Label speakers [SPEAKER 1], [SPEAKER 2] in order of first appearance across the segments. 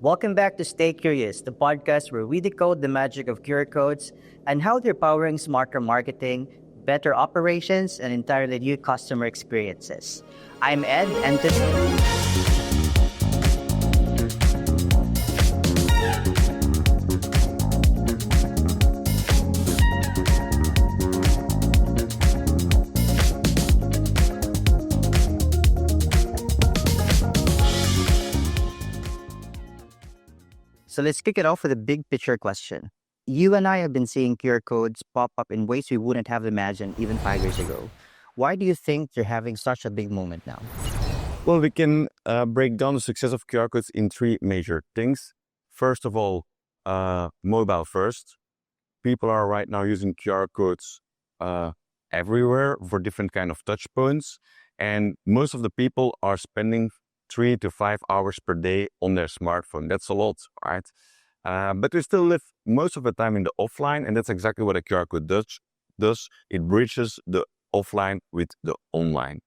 [SPEAKER 1] Welcome back to Stay Curious, the podcast where we decode the magic of QR codes and how they're powering smarter marketing, better operations, and entirely new customer experiences. I'm Ed, and so let's kick it off with a big picture question. You and I have been seeing QR codes pop up in ways we wouldn't have imagined even 5 years ago. Why do you think they're having such a big moment now?
[SPEAKER 2] Well, we can break down the success of QR codes in three major things. First of all, mobile first. People are right now using QR codes everywhere for different kind of touch points. And most of the people are spending 3 to 5 hours per day on their smartphone. That's a lot, right? But we still live most of the time in the offline, and that's exactly what a QR code does. It bridges the offline with the online.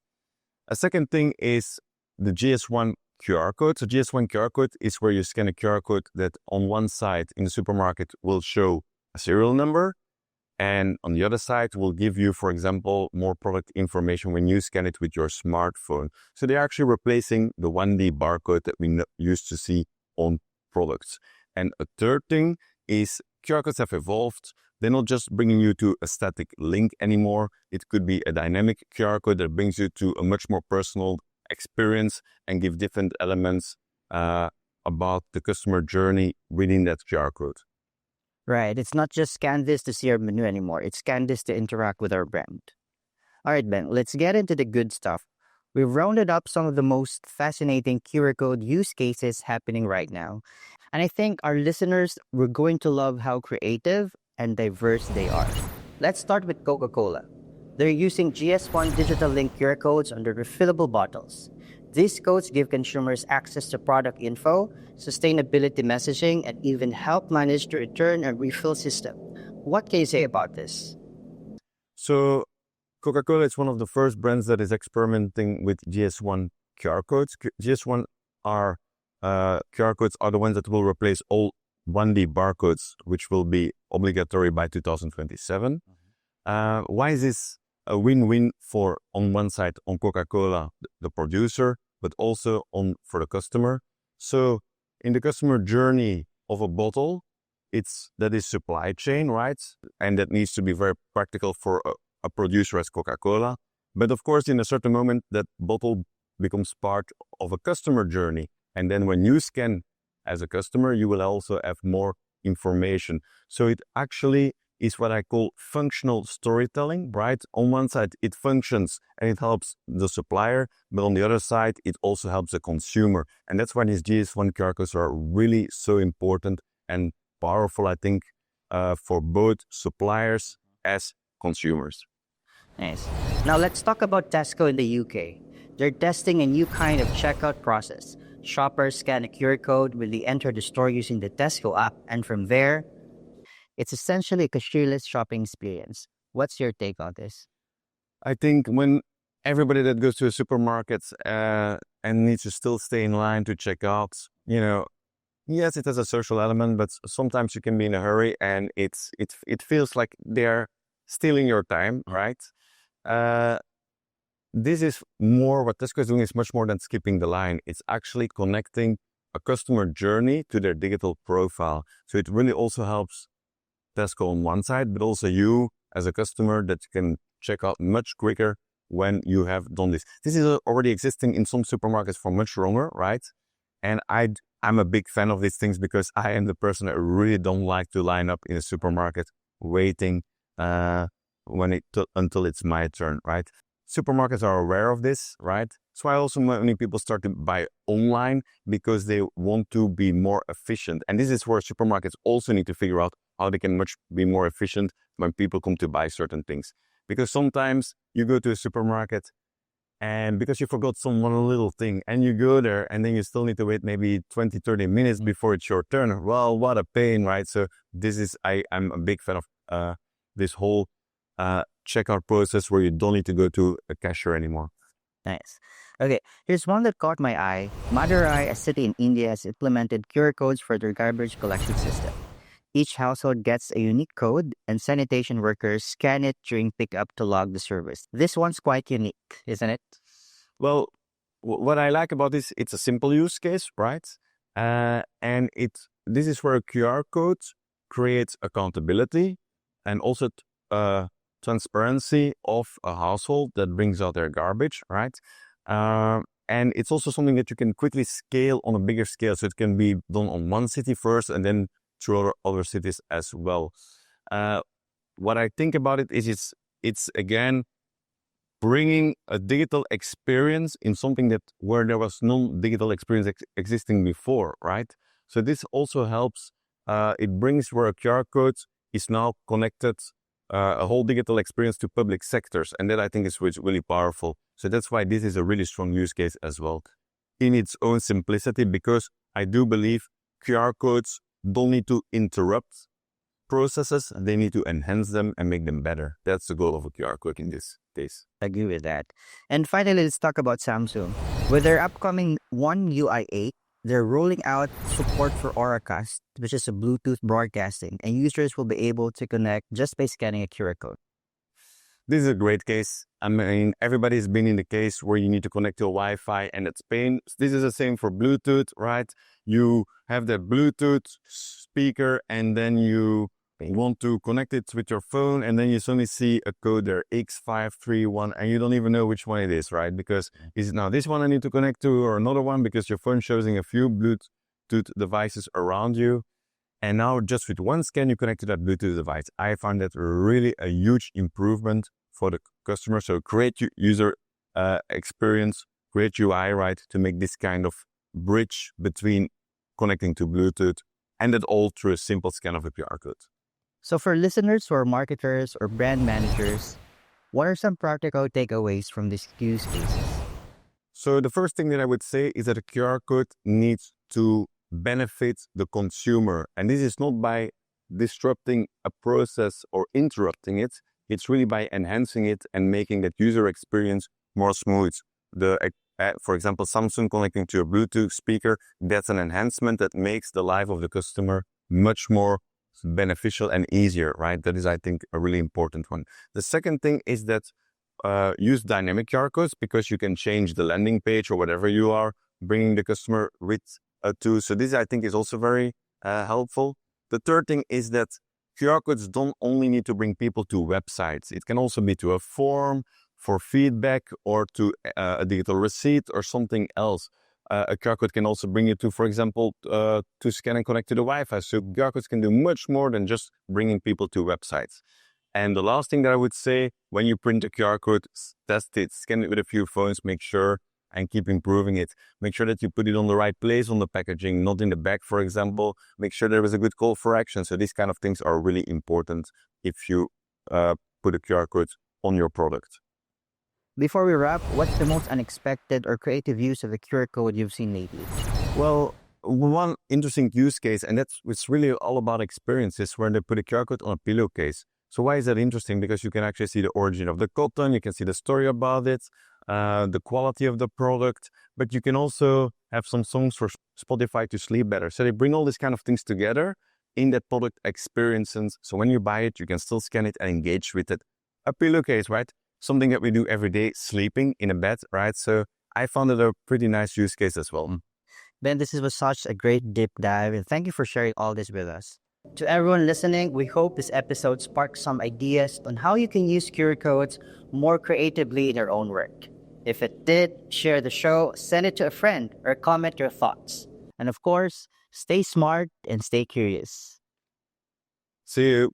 [SPEAKER 2] A second thing is the GS1 QR code. So GS1 QR code is where you scan a QR code that on one side in the supermarket will show a serial number, and on the other side will give you, for example, more product information when you scan it with your smartphone. So they're actually replacing the 1D barcode that we used to see on products. And a third thing is QR codes have evolved. They're not just bringing you to a static link anymore. It could be a dynamic QR code that brings you to a much more personal experience and give different elements about the customer journey within that QR code.
[SPEAKER 1] Right, it's not just scan this to see our menu anymore. It's scan this to interact with our brand. All right, Ben, let's get into the good stuff. We've rounded up some of the most fascinating QR code use cases happening right now. And I think our listeners were going to love how creative and diverse they are. Let's start with Coca-Cola. They're using GS1 Digital Link QR codes on their refillable bottles. These codes give consumers access to product info, sustainability messaging, and even help manage the return and refill system. What can you say about this?
[SPEAKER 2] So Coca-Cola is one of the first brands that is experimenting with GS1 QR codes. GS1 QR codes are the ones that will replace all 1D barcodes, which will be obligatory by 2027. Why is this a win-win on one side, on Coca-Cola, the producer, but also for the customer? So in the customer journey of a bottle, that is supply chain, right? And that needs to be very practical for a producer as Coca-Cola. But of course, in a certain moment, that bottle becomes part of a customer journey. And then when you scan as a customer, you will also have more information. So it actually is what I call functional storytelling, right? On one side, it functions and it helps the supplier, but on the other side, it also helps the consumer. And that's why these GS1 QR codes are really so important and powerful, I think, for both suppliers as consumers.
[SPEAKER 1] Nice. Now let's talk about Tesco in the UK. They're testing a new kind of checkout process. Shoppers scan a QR code when they enter the store using the Tesco app, and from there, it's essentially a cashierless shopping experience. What's your take on this?
[SPEAKER 2] I think when everybody that goes to a supermarket and needs to still stay in line to check out, yes, it has a social element, but sometimes you can be in a hurry and it feels like they're stealing your time, right? This is more, what Tesco is doing is much more than skipping the line. It's actually connecting a customer journey to their digital profile. So it really also helps Tesco on one side, but also you as a customer that can check out much quicker when you have done this. This is already existing in some supermarkets for much longer, right? And I'm a big fan of these things because I am the person that really don't like to line up in a supermarket waiting until it's my turn, right? Supermarkets are aware of this, right? That's why also many people start to buy online because they want to be more efficient. And this is where supermarkets also need to figure out how they can be more efficient when people come to buy certain things. Because sometimes you go to a supermarket and because you forgot some one little thing and you go there and then you still need to wait maybe 20, 30 minutes before it's your turn. Well, what a pain, right? So I'm a big fan of this whole checkout process where you don't need to go to a cashier anymore.
[SPEAKER 1] Nice. Okay, here's one that caught my eye. Madurai, a city in India, has implemented QR codes for their garbage collection system. Each household gets a unique code, and sanitation workers scan it during pickup to log the service. This one's quite unique, isn't it?
[SPEAKER 2] Well, what I like about this, it's a simple use case, right? And this is where a QR code creates accountability and also transparency of a household that brings out their garbage, right? And it's also something that you can quickly scale on a bigger scale. So it can be done on one city first and then through other cities as well. What I think about it is it's again bringing a digital experience in something that where there was no digital experience existing before, right? So this also helps. It brings where a QR code is now connected a whole digital experience to public sectors, and that I think is really powerful. So that's why this is a really strong use case as well, in its own simplicity, because I do believe QR codes don't need to interrupt processes, they need to enhance them and make them better. That's the goal of a QR code in this case.
[SPEAKER 1] I agree with that. And finally, let's talk about Samsung. With their upcoming One UI 8, they're rolling out support for Auracast, which is a Bluetooth broadcasting, and users will be able to connect just by scanning a QR code.
[SPEAKER 2] This is a great case. I mean, everybody's been in the case where you need to connect to a Wi-Fi and it's pain. This is the same for Bluetooth, right? You have the Bluetooth speaker and then you want to connect it with your phone and then you suddenly see a code there, X531, and you don't even know which one it is, right? Because is it now this one I need to connect to or another one, because your phone shows a few Bluetooth devices around you. And now just with one scan, you connect to that Bluetooth device. I found that really a huge improvement for the customer. So great user experience, great UI, right? To make this kind of bridge between connecting to Bluetooth and it all through a simple scan of a QR code.
[SPEAKER 1] So for listeners who are marketers or brand managers, what are some practical takeaways from these use cases?
[SPEAKER 2] So the first thing that I would say is that a QR code needs to benefit the consumer. And this is not by disrupting a process or interrupting it. It's really by enhancing it and making that user experience more smooth. For example, Samsung connecting to a Bluetooth speaker, that's an enhancement that makes the life of the customer much more beneficial and easier, right? That is, I think, a really important one. The second thing is that use dynamic QR codes, because you can change the landing page or whatever you are bringing the customer with to. So this, I think, is also very helpful. The third thing is that QR codes don't only need to bring people to websites. It can also be to a form for feedback or to a digital receipt or something else. A QR code can also bring you to, for example, to scan and connect to the Wi-Fi. So QR codes can do much more than just bringing people to websites. And the last thing that I would say, when you print a QR code, test it, scan it with a few phones, make sure, and keep improving it. Make sure that you put it on the right place on the packaging, not in the back, for example. Make sure there is a good call for action. So these kind of things are really important if you put a QR code on your product.
[SPEAKER 1] Before we wrap, what's the most unexpected or creative use of the QR code you've seen lately?
[SPEAKER 2] Well, one interesting use case, and it's really all about experiences, where they put a QR code on a pillowcase. So why is that interesting? Because you can actually see the origin of the cotton, you can see the story about it, the quality of the product, but you can also have some songs for Spotify to sleep better. So they bring all these kind of things together in that product experiences. So when you buy it, you can still scan it and engage with it. A pillowcase, right? Something that we do every day, sleeping in a bed, right? So I found it a pretty nice use case as well.
[SPEAKER 1] Ben, this was such a great deep dive, and thank you for sharing all this with us. To everyone listening, we hope this episode sparked some ideas on how you can use QR codes more creatively in your own work. If it did, share the show, send it to a friend, or comment your thoughts. And of course, stay smart and stay curious.
[SPEAKER 2] See you.